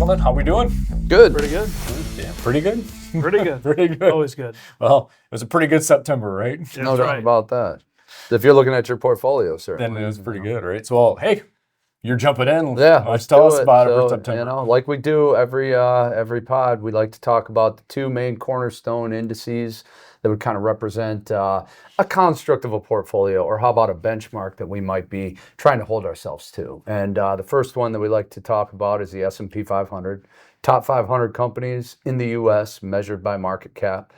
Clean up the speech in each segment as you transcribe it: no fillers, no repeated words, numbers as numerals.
gentlemen, how we doing? Good. Pretty good. Yeah, pretty good. Pretty good. Pretty good. Always good. Well, it was a pretty good September, right? Yeah, No that's doubt right. about that. If you're looking at your portfolio, sir. Then it was pretty good, right? So, well, hey, you're jumping in. Yeah, Let's tell do us about it So, for September. You know, like we do every pod, we like to talk about the two main cornerstone indices that would kind of represent a construct of a portfolio, or how about a benchmark that we might be trying to hold ourselves to. And the first one that we like to talk about is the S&P 500, top 500 companies in the U.S. measured by market cap.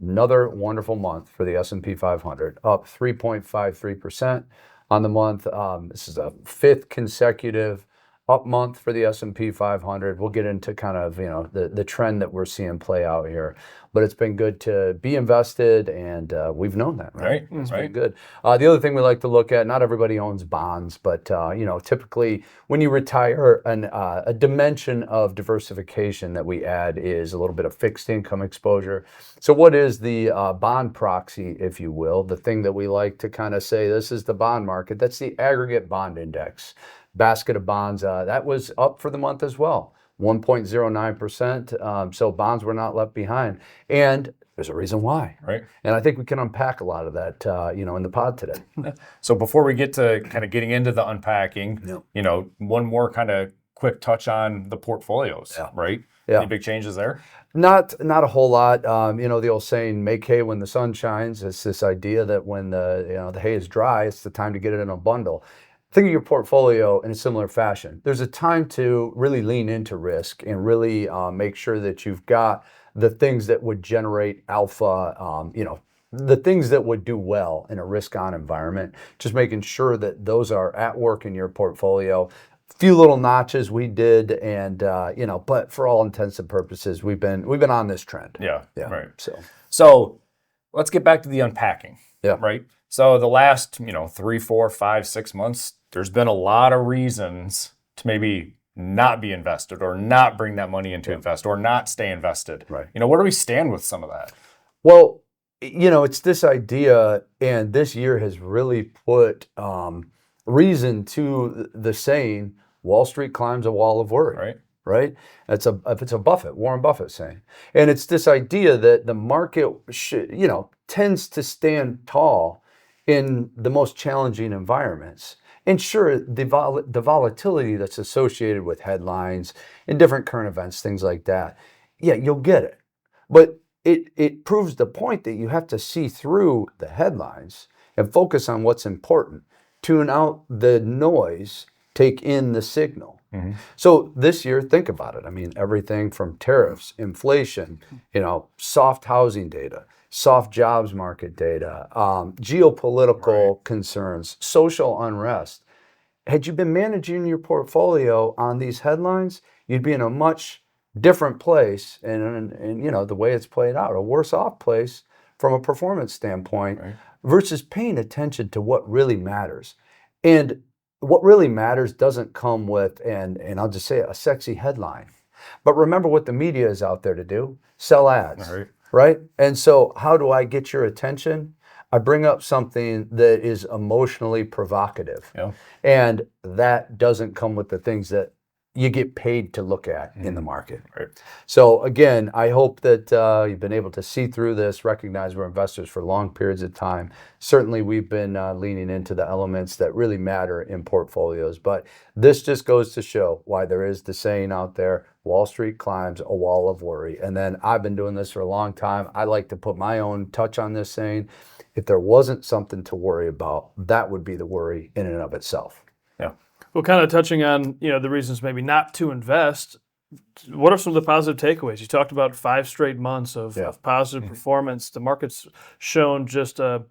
Another wonderful month for the S&P 500, up 3.53% on the month. This is a fifth consecutive up month for the S&P 500. We'll get into kind of, you know, the trend that we're seeing play out here. But it's been good to be invested, and we've known that, right? It's been good. The other thing we like to look at, not everybody owns bonds, but, you know, typically when you retire, a dimension of diversification that we add is a little bit of fixed income exposure. So what is the bond proxy, if you will, the thing that we like to kind of say, this is the bond market? That's the aggregate bond index. Basket of bonds, that was up for the month as well, 1.09%. So bonds were not left behind. And there's a reason why. Right. And I think we can unpack a lot of that, you know, in the pod today. So before we get to kind of getting into the unpacking, you know, one more kind of quick touch on the portfolios, right? Yeah. Any big changes there? Not a whole lot. You know, the old saying, make hay when the sun shines. It's this idea that when the hay is dry, it's the time to get it in a bundle. Think of your portfolio in a similar fashion. There's a time to really lean into risk and really make sure that you've got the things that would generate alpha, you know, the things that would do well in a risk-on environment, just making sure that those are at work in your portfolio. Few little notches we did, and you know, but for all intents and purposes, we've been on this trend. Yeah. Right. So let's get back to the unpacking. Yeah. Right. So the last, you know, 3, 4, 5, 6 months, there's been a lot of reasons to maybe not be invested, or not bring that money into invest, or not stay invested. Right. You know, where do we stand with some of that? Well, you know, it's this idea, and this year has really put reason to the saying, Wall Street climbs a wall of worry. Right? It's a Warren Buffett saying. And it's this idea that the market tends to stand tall in the most challenging environments. And sure, the volatility that's associated with headlines and different current events, things like that, yeah, you'll get it. But it proves the point that you have to see through the headlines and focus on what's important. Tune out the noise, take in the signal. So this year, think about it. I mean, everything from tariffs, inflation, you know, soft housing data, soft jobs market data, geopolitical concerns, social unrest. Had you been managing your portfolio on these headlines, you'd be in a much different place, and you know, the way it's played out, a worse off place from a performance standpoint, versus paying attention to what really matters. And what really matters doesn't come with, and I'll just say it, a sexy headline. But remember what the media is out there to do: sell ads, right? And so how do I get your attention? I bring up something that is emotionally provocative. And that doesn't come with the things that you get paid to look at in the market. So again, I hope that you've been able to see through this, recognize we're investors for long periods of time. Certainly we've been leaning into the elements that really matter in portfolios, but this just goes to show why there is the saying out there, Wall Street climbs a wall of worry. And then I've been doing this for a long time. I like to put my own touch on this saying, if there wasn't something to worry about, that would be the worry in and of itself. Well, kind of touching on, you know, the reasons maybe not to invest, what are some of the positive takeaways? You talked about 5 straight months of positive performance. The market's shown just a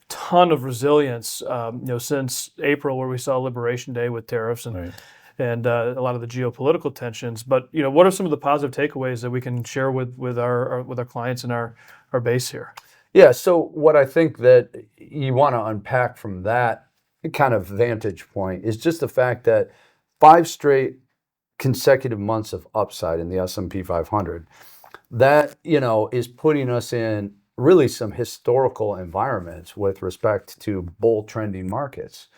ton of resilience, you know, since April, where we saw Liberation Day with tariffs and a lot of the geopolitical tensions. But, you know, what are some of the positive takeaways that we can share with our clients and our base here? Yeah, so what I think that you want to unpack from that kind of vantage point is just the fact that 5 straight consecutive months of upside in the S&P 500, that, you know, is putting us in really some historical environments with respect to bull trending markets.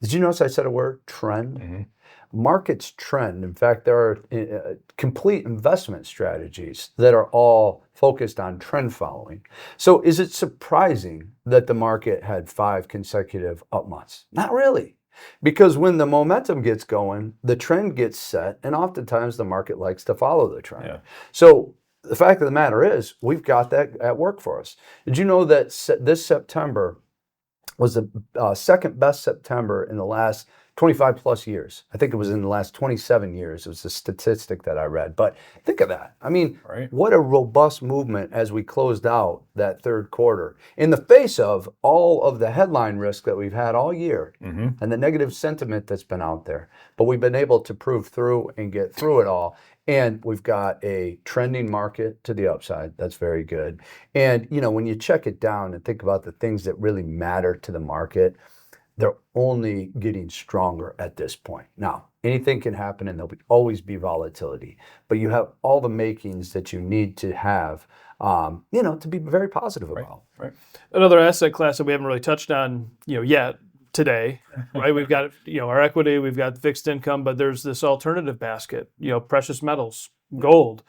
Did you notice I said a word, trend? Markets trend. In fact, there are complete investment strategies that are all focused on trend following. So is it surprising that the market had 5 consecutive up months? Not really. Because when the momentum gets going, the trend gets set, and oftentimes the market likes to follow the trend. Yeah. So the fact of the matter is, we've got that at work for us. Did you know that this September was the second best September in the last 25 plus years? I think it was in the last 27 years. It was a statistic that I read. But think of that. I mean, what a robust movement as we closed out that third quarter in the face of all of the headline risk that we've had all year and the negative sentiment that's been out there. But we've been able to prove through and get through it all. And we've got a trending market to the upside. That's very good. And, you know, when you check it down and think about the things that really matter to the market, they're only getting stronger at this point. Now, anything can happen and there'll always be volatility, but you have all the makings that you need to have, you know, to be very positive about. Another asset class that we haven't really touched on, you know, yet today, right? We've got, you know, our equity, we've got fixed income, but there's this alternative basket, you know, precious metals, gold.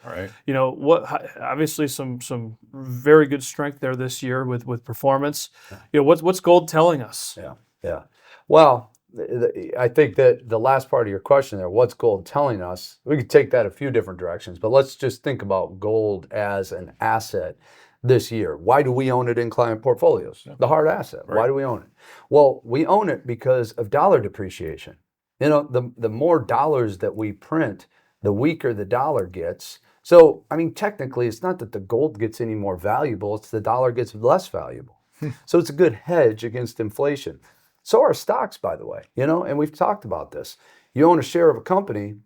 You know, obviously some very good strength there this year with performance. You know, what's gold telling us? Yeah. Well, I think that the last part of your question there, what's gold telling us? We could take that a few different directions, but let's just think about gold as an asset this year. Why do we own it in client portfolios? The hard asset. Why do we own it? Well, we own it because of dollar depreciation. You know, the more dollars that we print, the weaker the dollar gets. So, I mean, technically, it's not that the gold gets any more valuable, it's the dollar gets less valuable. So it's a good hedge against inflation. So are stocks, by the way, you know, and we've talked about this. You own a share of a company,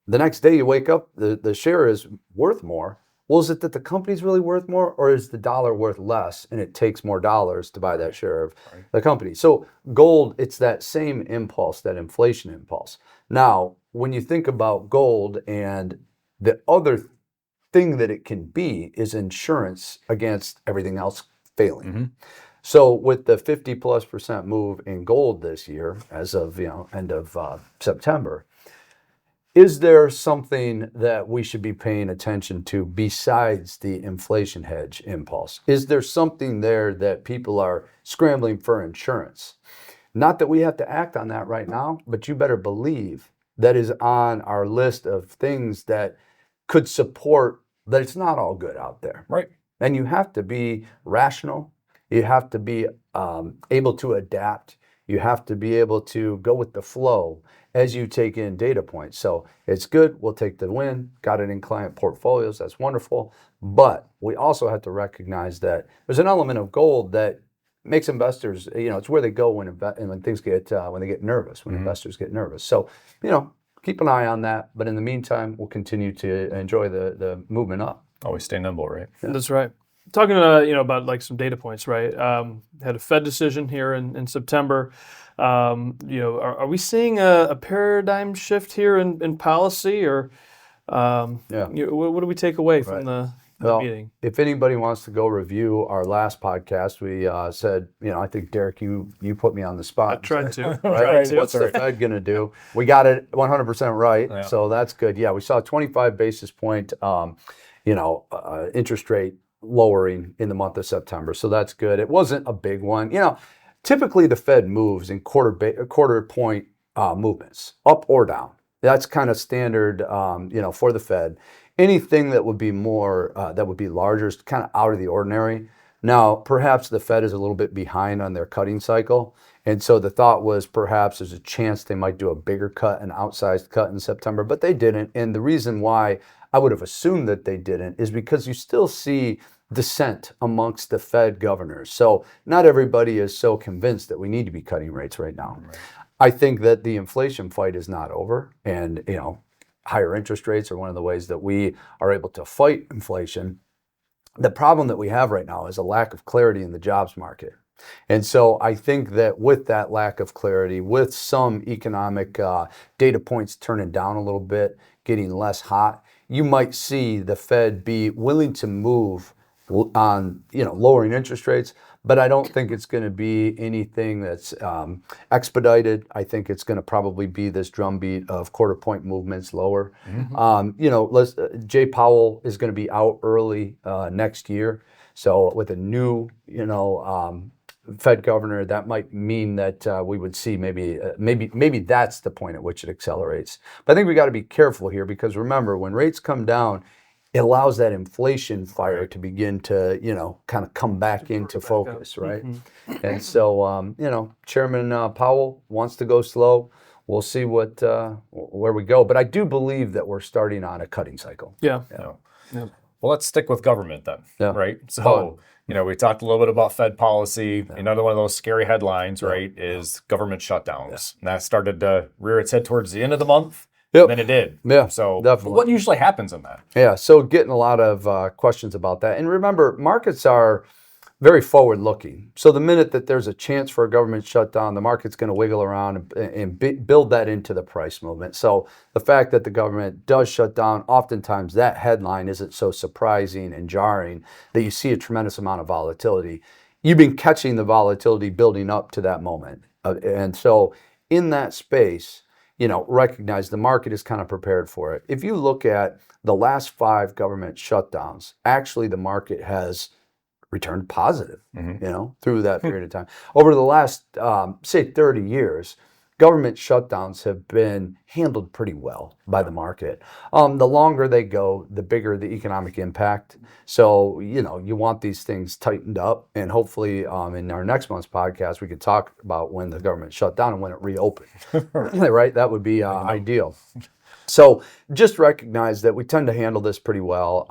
the next day you wake up, the share is worth more. Well, is it that the company's really worth more, or is the dollar worth less and it takes more dollars to buy that share of the company? So gold, it's that same impulse, that inflation impulse. Now, when you think about gold, and the other thing that it can be is insurance against everything else failing. So with the 50+% move in gold this year, as of, you know, end of September, is there something that we should be paying attention to besides the inflation hedge impulse? Is there something there that people are scrambling for insurance? Not that we have to act on that right now, but you better believe that is on our list of things that could support that it's not all good out there. And you have to be rational. You have to be able to adapt. You have to be able to go with the flow as you take in data points. So it's good. We'll take the win. Got it in client portfolios. That's wonderful. But we also have to recognize that there's an element of gold that makes investors, you know, it's where they go when things get, when they get nervous, when investors get nervous. So, you know, keep an eye on that. But in the meantime, we'll continue to enjoy the movement up. Always stay nimble, right? That's right. Talking you know, about like some data points, right? Had a Fed decision here in September. You know, are we seeing a paradigm shift here in policy, or you know, what do we take away from the meeting? If anybody wants to go review our last podcast, we said, you know, I think Derek, you put me on the spot. I tried to. What's the Fed going to do? We got it 100% right, so that's good. Yeah, we saw a 25 basis point, you know, interest rate lowering in the month of September. So that's good. It wasn't a big one. You know, typically the Fed moves in quarter point movements, up or down. That's kind of standard, you know, for the Fed. Anything that would be more, that would be larger is kind of out of the ordinary. Now, perhaps the Fed is a little bit behind on their cutting cycle. And so the thought was perhaps there's a chance they might do a bigger cut, an outsized cut in September, but they didn't. And the reason why I would have assumed that they didn't is because you still see dissent amongst the Fed governors. So not everybody is so convinced that we need to be cutting rates right now. I think that the inflation fight is not over. And, you know, higher interest rates are one of the ways that we are able to fight inflation. The problem that we have right now is a lack of clarity in the jobs market. And so I think that with that lack of clarity, with some economic data points turning down a little bit, getting less hot, you might see the Fed be willing to move on, you know, lowering interest rates, but I don't think it's going to be anything that's expedited. I think it's going to probably be this drumbeat of quarter point movements lower. Jay Powell is going to be out early next year. So with a new, Fed governor, that might mean that we would see maybe that's the point at which it accelerates. But I think we got to be careful here because remember, when rates come down, it allows that inflation fire to begin to, kind of come back into focus, right? Mm-hmm. And so, Chairman Powell wants to go slow. We'll see where we go. But I do believe that we're starting on a cutting cycle. Yeah. Well, let's stick with government then, right? So, we talked a little bit about Fed policy. Yeah. Another one of those scary headlines, right, is government shutdowns. Yeah. And that started to rear its head towards the end of the month. Yep. And then it did. Yeah, so definitely. What usually happens in that? Yeah, so getting a lot of questions about that. And remember, markets are very forward-looking. So the minute that there's a chance for a government shutdown, the market's going to wiggle around and build that into the price movement. So the fact that the government does shut down, oftentimes that headline isn't so surprising and jarring that you see a tremendous amount of volatility. You've been catching the volatility building up to that moment. And so in that space, recognize the market is kind of prepared for it. If you look at the last 5 government shutdowns, actually the market has returned positive, through that period of time. Over the last, say, 30 years, government shutdowns have been handled pretty well by the market. The longer they go, the bigger the economic impact. So, you want these things tightened up. And hopefully in our next month's podcast, we could talk about when the government shut down and when it reopened. Right? That would be ideal. So just recognize that we tend to handle this pretty well.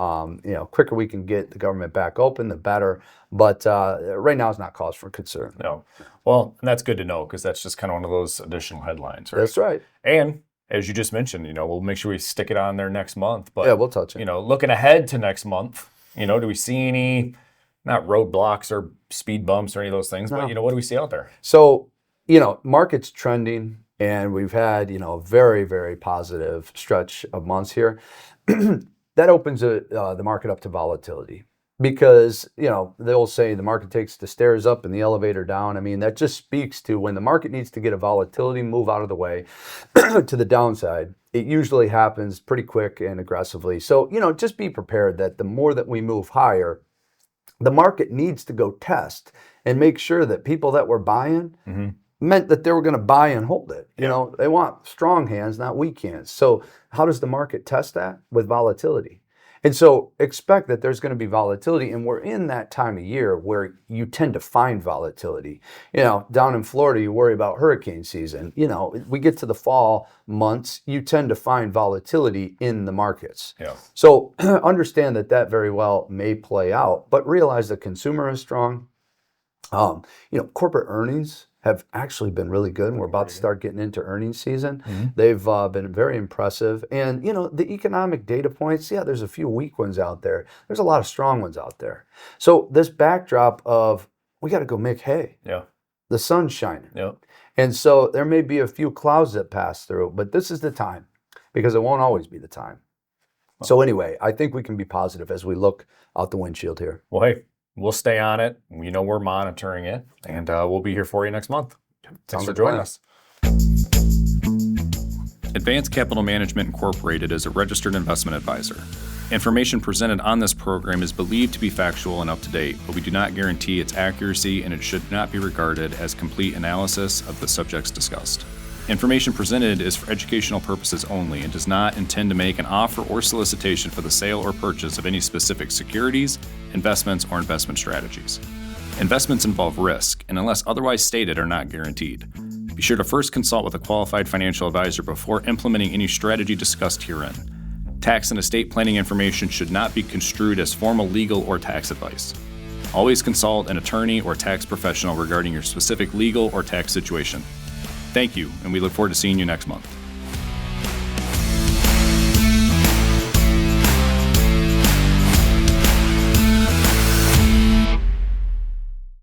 Quicker we can get the government back open, the better. But right now is not cause for concern. No. Well, and that's good to know because that's just kind of one of those additional headlines, right? That's right. And as you just mentioned, we'll make sure we stick it on there next month. But yeah, we'll touch it. Looking ahead to next month, do we see any, not roadblocks or speed bumps or any of those things, but what do we see out there? So, market's trending. And we've had, a very, very positive stretch of months here. That opens the market up to volatility because, they'll say the market takes the stairs up and the elevator down. I mean, that just speaks to when the market needs to get a volatility move out of the way to the downside, it usually happens pretty quick and aggressively. So, just be prepared that the more that we move higher, the market needs to go test and make sure that people that were buying meant that they were going to buy and hold it. They want strong hands, not weak hands. So how does the market test that? With volatility. And so expect that there's going to be volatility. And we're in that time of year where you tend to find volatility. Down in Florida, you worry about hurricane season. We get to the fall months, you tend to find volatility in the markets. Yeah. So understand that very well may play out, but realize the consumer is strong. Corporate earnings have actually been really good. And we're about to start getting into earnings season. Mm-hmm. They've been very impressive. And, the economic data points, there's a few weak ones out there. There's a lot of strong ones out there. So this backdrop of, we got to go make hay. Yeah. The sun's shining. Yeah. And so there may be a few clouds that pass through, but this is the time because it won't always be the time. So anyway, I think we can be positive as we look out the windshield here. Well, hey. We'll stay on it. We're monitoring it, and we'll be here for you next month. Thanks for joining us. Advanced Capital Management Incorporated is a registered investment advisor. Information presented on this program is believed to be factual and up to date, but we do not guarantee its accuracy, and it should not be regarded as complete analysis of the subjects discussed. Information presented is for educational purposes only and does not intend to make an offer or solicitation for the sale or purchase of any specific securities, investments, or investment strategies. Investments involve risk and, unless otherwise stated, are not guaranteed. Be sure to first consult with a qualified financial advisor before implementing any strategy discussed herein. Tax and estate planning information should not be construed as formal legal or tax advice. Always consult an attorney or tax professional regarding your specific legal or tax situation. Thank you, and we look forward to seeing you next month.